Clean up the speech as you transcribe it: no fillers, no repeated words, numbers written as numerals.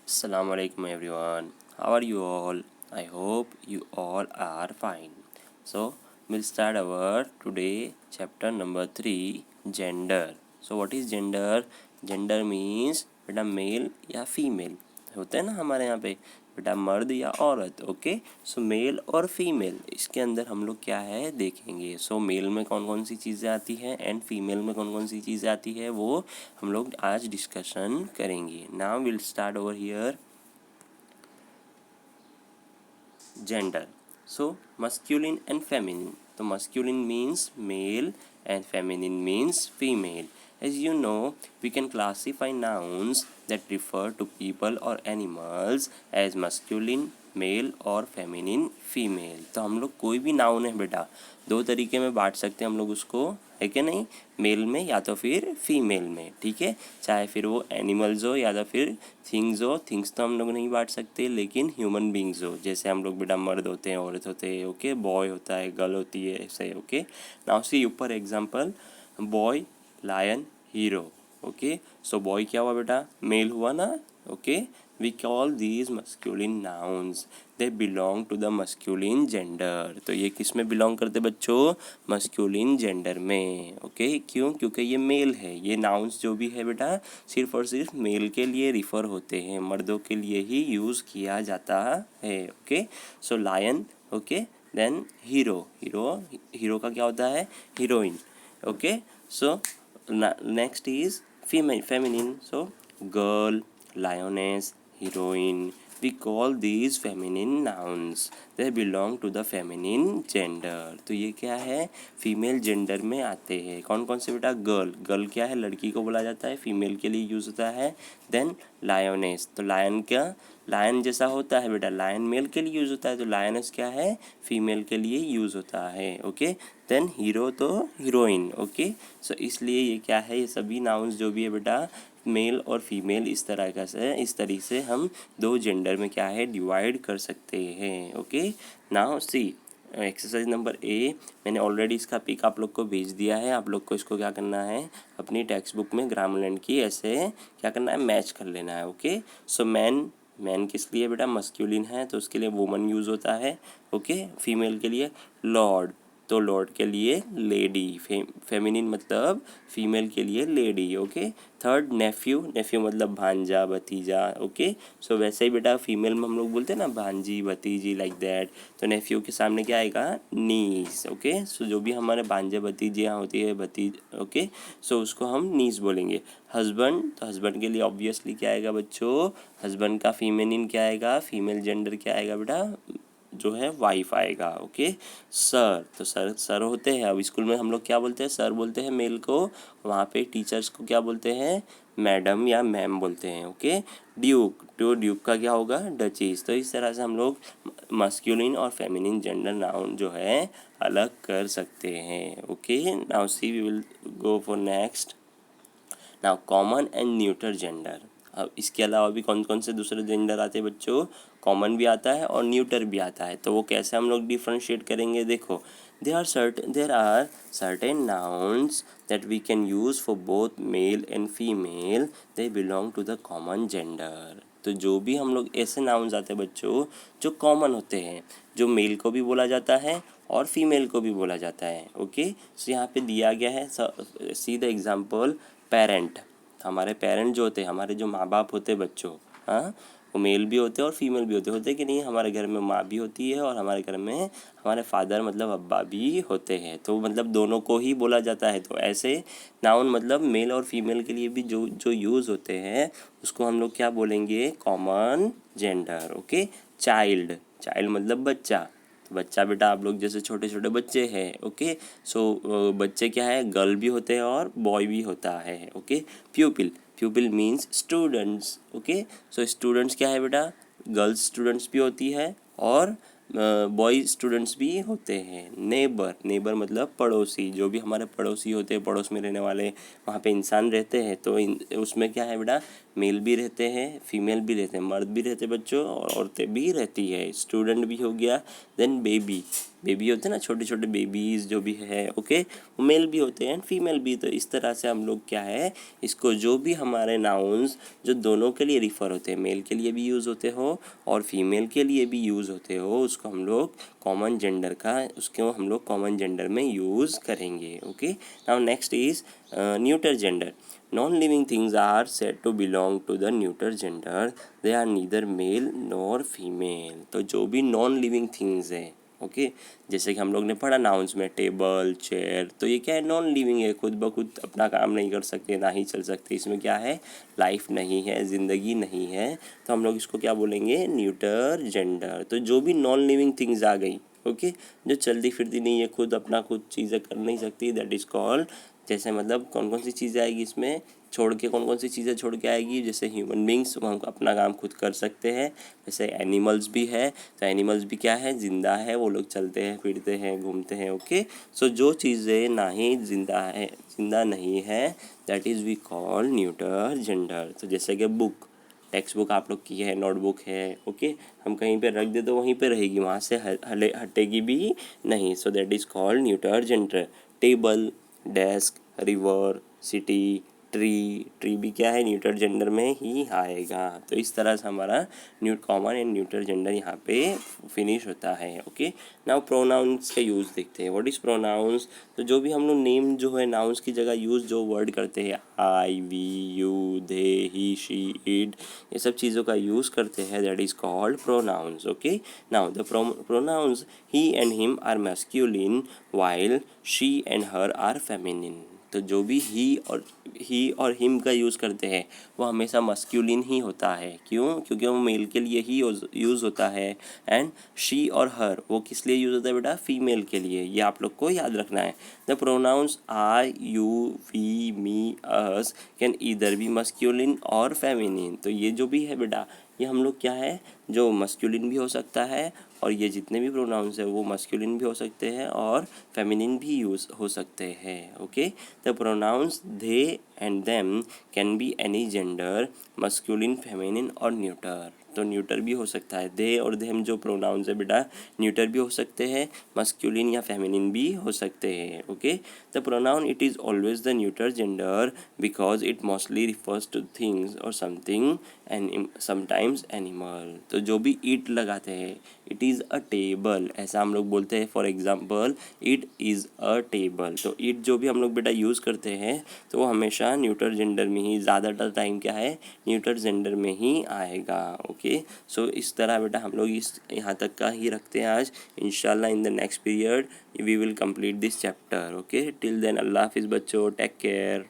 Assalamu alaikum everyone. How are you all? I hope you all are fine. So we'll start our today chapter number 3, gender. So what is gender? Gender means बेटा mail या female होता है ना हमारे यहाँ पे बेटा मर्द या औरत. ओके, सो मेल और फीमेल इसके अंदर हम लोग क्या है देखेंगे. सो मेल में कौन कौन सी चीज़ें आती हैं एंड फीमेल में कौन कौन सी चीज़ें आती है वो हम लोग आज डिस्कशन करेंगे. Now will start over here gender. So masculine and feminine. So masculine means male and feminine means female. As you know, we can classify nouns that refer to people or animals as masculine male और feminine female. तो हम लोग कोई भी noun है बेटा दो तरीके में बांट सकते हैं हम लोग उसको, है कि नहीं, मेल में या तो फिर फीमेल में. ठीक है, चाहे फिर वो एनिमल्स हो या तो फिर थिंग्स हो. थिंग्स तो हम लोग नहीं बांट सकते लेकिन ह्यूमन बींग्स हो, जैसे हम लोग बेटा मर्द होते हैं, औरत होते हैं, ओके, बॉय होता है, गर्ल होती है, ऐसे. ओके, नाउ सी ऊपर example boy, lion, hero. Okay, so boy क्या हुआ बेटा, मेल हुआ ना. Okay, we call these masculine nouns. They belong to the masculine gender. तो ये किस में belong करते बच्चों, masculine gender में. ओके, क्यों, क्योंकि ये मेल है. ये nouns जो भी है बेटा सिर्फ और सिर्फ मेल के लिए रिफ़र होते हैं, मर्दों के लिए ही यूज़ किया जाता है. Okay, so lion. Okay, then hero. Hero का क्या होता है, heroine. Okay, so next is feminine. So girl, lioness, heroine. We call these feminine nouns. They belong to the feminine gender. तो ये क्या है, फीमेल जेंडर में आते हैं. कौन कौन से बेटा, गर्ल. गर्ल क्या है, लड़की को बोला जाता है, फीमेल के लिए यूज़ होता है. Then lioness. तो लायन क्या, लायन जैसा होता है बेटा, लायन मेल के लिए यूज़ होता है, तो लायनेस क्या है, फीमेल के लिए यूज़ होता है. ओके, देन हीरो तो हीरोइन. ओके, सो इसलिए ये क्या है, ये सभी नाउन्स जो भी है बेटा मेल और फीमेल इस तरीके से हम दो जेंडर में क्या है डिवाइड कर सकते हैं. Okay, now C exercise number A. मैंने ऑलरेडी इसका पिक आप लोग को भेज दिया है. आप लोग को इसको क्या करना है, अपनी टेक्स्ट बुक में ग्रामरलैंड की ऐसे क्या करना है, मैच कर लेना है. ओके, सो मैन किस लिए बेटा, मस्क्यूलिन है तो उसके लिए वुमन यूज़ होता है. ओके, फीमेल के लिए लॉर्ड, तो लॉर्ड के लिए लेडी. फेमिनिन मतलब फीमेल के लिए lady. Okay, third nephew. Nephew मतलब भांजा, भतीजा. ओके, सो वैसे ही बेटा फीमेल में हम लोग बोलते हैं ना भांजी, भतीजी, लाइक दैट. तो नेफ्यू के सामने क्या आएगा, नीस. ओके, सो जो भी हमारे भांजे भतीजियाँ होती है, भतीज. ओके, सो उसको हम नीस बोलेंगे. हस्बैंड, तो हस्बैंड के लिए ऑब्वियसली क्या आएगा बच्चों, हस्बैंड का फीमेनिन क्या आएगा, फीमेल जेंडर क्या आएगा बेटा, जो है वाइफ आएगा. ओके, सर, तो सर होते हैं. अब स्कूल में हम लोग क्या बोलते हैं, सर बोलते हैं मेल को. वहाँ पे टीचर्स को क्या बोलते हैं, मैडम या मैम बोलते हैं. ओके, ड्यूक, तो ड्यूक का क्या होगा, डचीज. तो इस तरह से हम लोग मस्क्यूलिन और फेमिनिन जेंडर नाउन जो है अलग कर सकते हैं. Okay, now see we will go for next. Now common and neuter gender. अब इसके अलावा भी कौन कौन से दूसरे जेंडर आते हैं बच्चों, कॉमन भी आता है और न्यूटर भी आता है. तो वो कैसे हम लोग डिफ्रेंशिएट करेंगे, देखो, there are certain nouns that we can use for both male and female. They belong to the common gender. तो जो भी हम लोग ऐसे नाउन्स आते हैं बच्चों जो कॉमन होते हैं, जो मेल को भी बोला जाता है और फीमेल को भी बोला जाता है. ओके, सो यहाँ पे दिया गया है, सी द एग्जाम्पल. पेरेंट, हमारे पेरेंट जो होते हैं, हमारे जो माँ बाप होते हैं बच्चों, हाँ, वो मेल भी होते हैं और फीमेल भी होते कि नहीं. हमारे घर में माँ भी होती है और हमारे घर में हमारे फादर मतलब अब्बा भी होते हैं. तो मतलब दोनों को ही बोला जाता है. तो ऐसे नाउन मतलब मेल और फीमेल के लिए भी जो जो यूज़ होते हैं उसको हम लोग क्या बोलेंगे, common gender. Okay, child, child मतलब बच्चा. तो बच्चा बेटा आप लोग जैसे छोटे छोटे बच्चे हैं. ओके, सो बच्चे क्या है, गर्ल भी होते हैं और बॉय भी होता है. Okay, प्यूपिल, प्यूपिल means students. Okay, so students क्या है बेटा, गर्ल्स स्टूडेंट्स भी होती है और बॉय स्टूडेंट्स भी होते हैं. नेबर, नेबर मतलब पड़ोसी. जो भी हमारे पड़ोसी होते हैं, पड़ोस में रहने वाले, वहाँ पे इंसान रहते हैं. तो उसमें क्या है बेटा, मेल भी रहते हैं, फीमेल भी रहते हैं, मर्द भी रहते हैं बच्चों और औरतें भी रहती है. स्टूडेंट भी हो गया. देन बेबी, बेबी होते हैं ना, छोटे छोटे बेबीज़ जो भी है, ओके, वो मेल भी होते हैं एंड फीमेल भी। तो इस तरह से हम लोग क्या है, इसको जो भी हमारे नाउन्स जो दोनों के लिए रिफ़र होते हैं, मेल के लिए भी यूज़ होते हो और फीमेल के लिए भी यूज़ होते हो, उसको हम लोग कॉमन जेंडर का, उसको हम लोग कॉमन जेंडर में यूज़ करेंगे। Okay, now next is neuter gender. Non living things are said to belong to the neuter gender, they are neither male nor female. तो जो भी नॉन लिविंग थिंग्स है, ओके, जैसे कि हम लोग ने पढ़ा नाउन्स में टेबल, चेयर, तो ये क्या है, नॉन लिविंग है, खुद ब खुद अपना काम नहीं कर सकते, ना ही चल सकते, इसमें क्या है, लाइफ नहीं है, ज़िंदगी नहीं है, तो हम लोग इसको क्या बोलेंगे, न्यूटर जेंडर। तो जो भी नॉन लिविंग थिंग्स आ गई, ओके, जो चलती फिरती नहीं है, खुद अपना खुद चीज़ें कर नहीं सकती, दैट इज़ कॉल्ड, जैसे मतलब कौन कौन सी चीज़ें आएगी इसमें, छोड़ के कौन कौन सी चीज़ें छोड़ के आएगी, जैसे ह्यूमन बींग्स, वो हम अपना काम खुद कर सकते हैं, जैसे एनिमल्स भी है, तो एनिमल्स भी क्या है, ज़िंदा है, वो लोग चलते हैं, फिरते हैं, घूमते हैं, ओके। सो जो चीज़ें ना ही ज़िंदा है, ज़िंदा नहीं है, that is we call neuter gender. तो जैसे कि बुक, टेक्स्ट बुक आप लोग की है, नोटबुक है, ओके, हम कहीं पे रख दे तो वहीं पे रहेगी, वहाँ से हटेगी भी नहीं, so that is called neuter gender. Table, desk, river, city, tree भी क्या है, न्यूटर जेंडर में ही आएगा। तो इस तरह से हमारा कॉमन एंड न्यूटर जेंडर यहाँ पे फिनिश होता है। ओके, नाउ प्रोनाउंस का यूज़ देखते हैं। What is pronouns? तो जो भी हम लोग नेम जो है नाउंस की जगह यूज़ जो वर्ड करते हैं, I, we, you, they, he, she, it, ये सब चीज़ों का यूज़ करते हैं, that is called pronouns. Okay, now the pronouns he and him are masculine while she and her are feminine. तो जो भी ही और हिम का यूज़ करते हैं वो हमेशा मस्क्यूलिन ही होता है। क्यों? क्योंकि वो मेल के लिए ही यूज़ होता है। एंड शी और हर वो किस लिए यूज़ होता है बेटा? फीमेल के लिए। ये आप लोग को याद रखना है। The pronouns I, you, we, me, us can either be masculine और फेमिनिन। तो ये जो भी है बेटा, ये हम लोग क्या है, जो मस्क्यूलिन भी हो सकता है और ये जितने भी प्रोनाउंस है वो मस्क्यूलिन भी हो सकते हैं और फेमिनिन भी यूज़ हो सकते हैं। Okay, the pronounce they and them can be any gender, masculine, feminine और न्यूटर। तो न्यूटर भी हो सकता है, दे और देम जो प्रोनाउंस है बेटा न्यूटर भी हो सकते हैं, मस्क्यूलिन या फेमिनिन भी हो सकते हैं। Okay, the pronoun it is always the neuter gender because it mostly refers two things और समथिंग एंड समटाइम्स एनिमल। तो जो भी इट लगाते हैं, इट इज़ अ टेबल, ऐसा हम लोग बोलते हैं। For example, it is a table. तो इट जो भी हम लोग बेटा यूज़ करते हैं तो वो हमेशा न्यूटर जेंडर में ही, ज़्यादातर टाइम क्या है, न्यूटर जेंडर में ही आएगा। ओके, सो इस तरह बेटा हम लोग इस यहाँ तक का ही रखते हैं आज। इंशाल्लाह in the next period we will complete this chapter. Okay, till then अल्लाह हाफिज़ बच्चों, टेक केयर।